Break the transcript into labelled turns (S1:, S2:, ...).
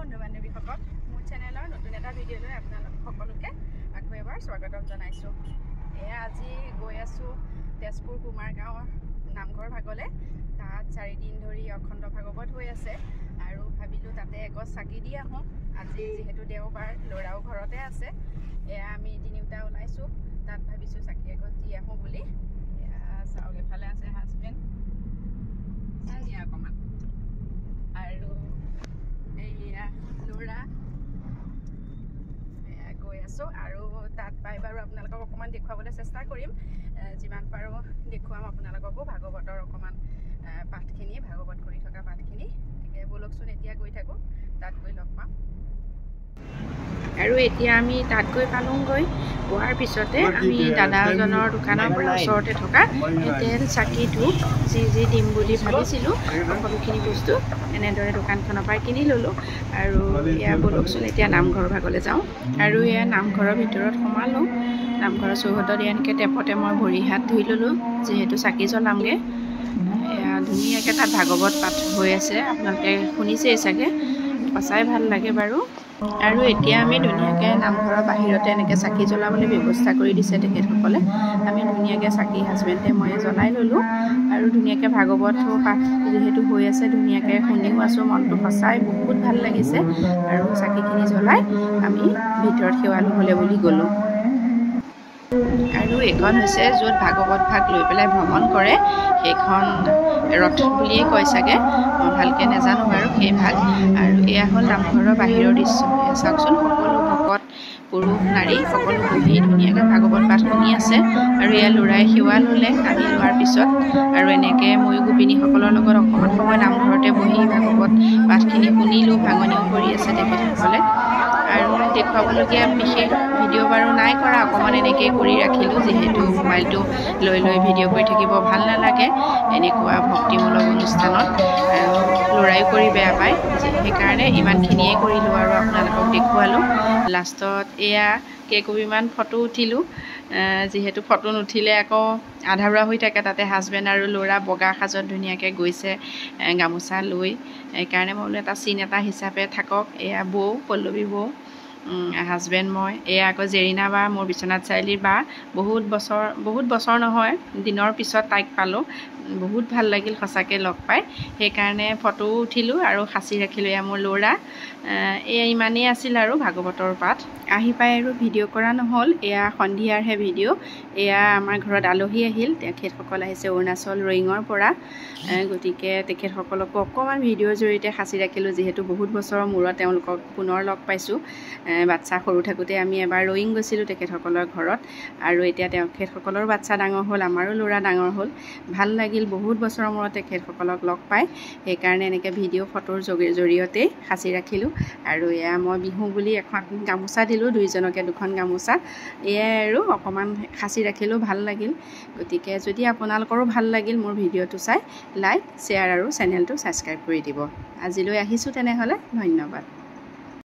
S1: বন্ধু বান্ধৱীসকল মোৰ চেনেলৰ নতুন এটা ভিডিঅ'লৈ আপোনালোক সকলোকে আকৌ এবাৰ স্বাগতম জনাইছোঁ। এয়া আজি গৈ আছোঁ তেজপুৰ কুমাৰগাঁৱৰ নামঘৰ ভাগলৈ। তাত 4 দিন ধৰি অখণ্ড ভাগৱত হৈ আছে আৰু ভাবিলোঁ তাতে এগছ চাকি দি আহোঁ। আজি যিহেতু দেওবাৰ, ল'ৰাও ঘৰতে আছে, এয়া আমি তিনিওটা ওলাইছোঁ। তাত ভাবিছোঁ চাকি এগছ দি আহোঁ বুলি। এয়া চাওক, এফালে আছে হাজবেণ্ড অকণমান আৰু এয়া ল'ৰা। গৈ আছোঁ আৰু তাত পাই বাৰু আপোনালোকক অকণমান দেখুৱাবলৈ চেষ্টা কৰিম। যিমান পাৰোঁ দেখুৱাম আপোনালোককো ভাগৱতৰ অকণমান পাঠখিনি, ভাগৱত কৰি থকা পাঠখিনি। গতিকে ব'লকচোন এতিয়া গৈ থাকোঁ, তাত গৈ লগ পাম। আৰু এতিয়া আমি তাত গৈ পালোঁগৈ। পোৱাৰ পিছতে আমি দাদাজনৰ দোকানৰ পৰা ওচৰতে থকা তেল, চাকি, ধূপ যি দিম বুলি ভাবিছিলোঁ সকলোখিনি বস্তু এনেদৰে দোকানখনৰ পৰা কিনি ল'লোঁ। আৰু এয়া ব'লকচোন এতিয়া নামঘৰ ভাগলৈ যাওঁ। আৰু এয়া নামঘৰৰ ভিতৰত সোমালোঁ। নামঘৰৰ চৌহদত এনেকৈ টেপতে মই ভৰি হাত ধুই ল'লোঁ, যিহেতু চাকি জ্বলামগৈ। এয়া ধুনীয়াকৈ তাত ভাগৱত পাঠ হৈ আছে, আপোনালোকে শুনিছেই চাগে, সঁচাই ভাল লাগে বাৰু। আৰু এতিয়া আমি ধুনীয়াকৈ নামঘৰৰ বাহিৰতে এনেকৈ চাকি জ্বলাবলৈ ব্যৱস্থা কৰি দিছে তেখেতসকলে। আমি ধুনীয়াকৈ চাকি হাজবেণ্ডে মই জ্বলাই ল'লোঁ আৰু ধুনীয়াকৈ ভাগৱত পাঠ যিহেতু হৈ আছে ধুনীয়াকৈ শুনিও আছোঁ। মনটো সঁচাই বহুত ভাল লাগিছে। আৰু চাকিখিনি জ্বলাই আমি ভিতৰত সেৱা ল'বলৈ বুলি গ'লোঁ। আৰু এইখন হৈছে য'ত ভাগৱত ভাগ লৈ পেলাই ভ্ৰমণ কৰে, সেইখন ৰথ বুলিয়েই কয় চাগে, মই ভালকৈ নাজানো বাৰু সেই ভাগ। আৰু এয়া হ'ল নামঘৰৰ বাহিৰৰ দৃশ্য। এয়া চাওকচোন, সকলো ভকত, পুৰুষ, নাৰী সকলো বহি ধুনীয়াকৈ ভাগৱত পাঠ শুনি আছে। আৰু এয়া ল'ৰাই সেৱা ল'লে আমি লোৱাৰ পিছত। আৰু এনেকৈ ময়ো গোপিনীসকলৰ লগত অকণমান সময় নামঘৰতে বহি ভাগৱত পাঠখিনি শুনিলোঁ। ভাঙনিও কৰি আছে তেখেতসকলে। আৰু দেখুৱাবলগীয়া বিশেষ ভিডিঅ' বাৰু নাই কৰা, অকণমান এনেকৈ কৰি ৰাখিলোঁ, যিহেতু মোবাইলটো লৈ ভিডিঅ' কৰি থাকিব ভাল নালাগে এনেকুৱা ভক্তিমূলক অনুষ্ঠানত, আৰু ল'ৰাইও কৰি বেয়া পায়, সেইকাৰণে ইমানখিনিয়ে কৰিলোঁ আৰু আপোনালোকক দেখুৱালোঁ। লাষ্টত এয়া কেইকপিমান ফটো উঠিলোঁ, যিহেতু ফটো নুঠিলে আকৌ আধৰুৱা হৈ থাকে। তাতে হাজবেণ্ড আৰু ল'ৰা বগা সাজত ধুনীয়াকৈ গৈছে গামোচা লৈ, সেইকাৰণে মই বোলো এটা চিন এটা হিচাপে থাকক। এয়া বৌ, পল্লৱী বৌ, হাজবেণ্ড, মই। এয়া আকৌ জেৰিনা বা, মোৰ বিশ্বনাথ চাৰিআলিৰ বা। বহুত বছৰ নহয়, দিনৰ পিছত তাইক পালোঁ। বহুত ভাল লাগিল সঁচাকৈ লগ পাই, সেইকাৰণে ফটোও উঠিলোঁ আৰু সাঁচি ৰাখিলোঁ। এয়া মোৰ ল'ৰা। এয়া ইমানেই আছিল আৰু ভাগৱতৰ পাঠ। আহি পাই আৰু ভিডিঅ' কৰা নহ'ল, এয়া সন্ধিয়াৰহে ভিডিঅ'। এয়া আমাৰ ঘৰত আলহী আহিল, তেখেতসকল আহিছে অৰুণাচল ৰয়িঙৰ পৰা। গতিকে তেখেতসকলকো অকণমান ভিডিঅ'ৰ জৰিয়তে সাঁচি ৰাখিলোঁ, যিহেতু বহুত বছৰৰ মূৰত তেওঁলোকক পুনৰ লগ পাইছোঁ। বাচ্ছা সৰু থাকোঁতে আমি এবাৰ ৰয়িং গৈছিলোঁ তেখেতসকলৰ ঘৰত, আৰু এতিয়া তেখেতসকলৰ বাচ্ছা ডাঙৰ হ'ল, আমাৰো ল'ৰা ডাঙৰ হ'ল। ভাল লাগিল বহুত বছৰৰ মূৰত তেখেতসকলক লগ পাই, সেইকাৰণে এনেকৈ ভিডিঅ' ফটোৰ জৰিয়তেই সাঁচি ৰাখিলোঁ। আৰু এয়া মই বিহু বুলি এখন গামোচা দিলোঁ, দুইজনকে দুখন গামোচা। এয়াই আৰু অকণমান সাঁচি ৰাখিলোঁ, ভাল লাগিল। গতিকে যদি আপোনালোকৰো ভাল লাগিল মোৰ ভিডিঅ'টো চাই, লাইক, শ্বেয়াৰ আৰু চেনেলটো ছাবস্ক্ৰাইব কৰি দিব। আজিলৈ আহিছোঁ তেনেহ'লে, ধন্যবাদ।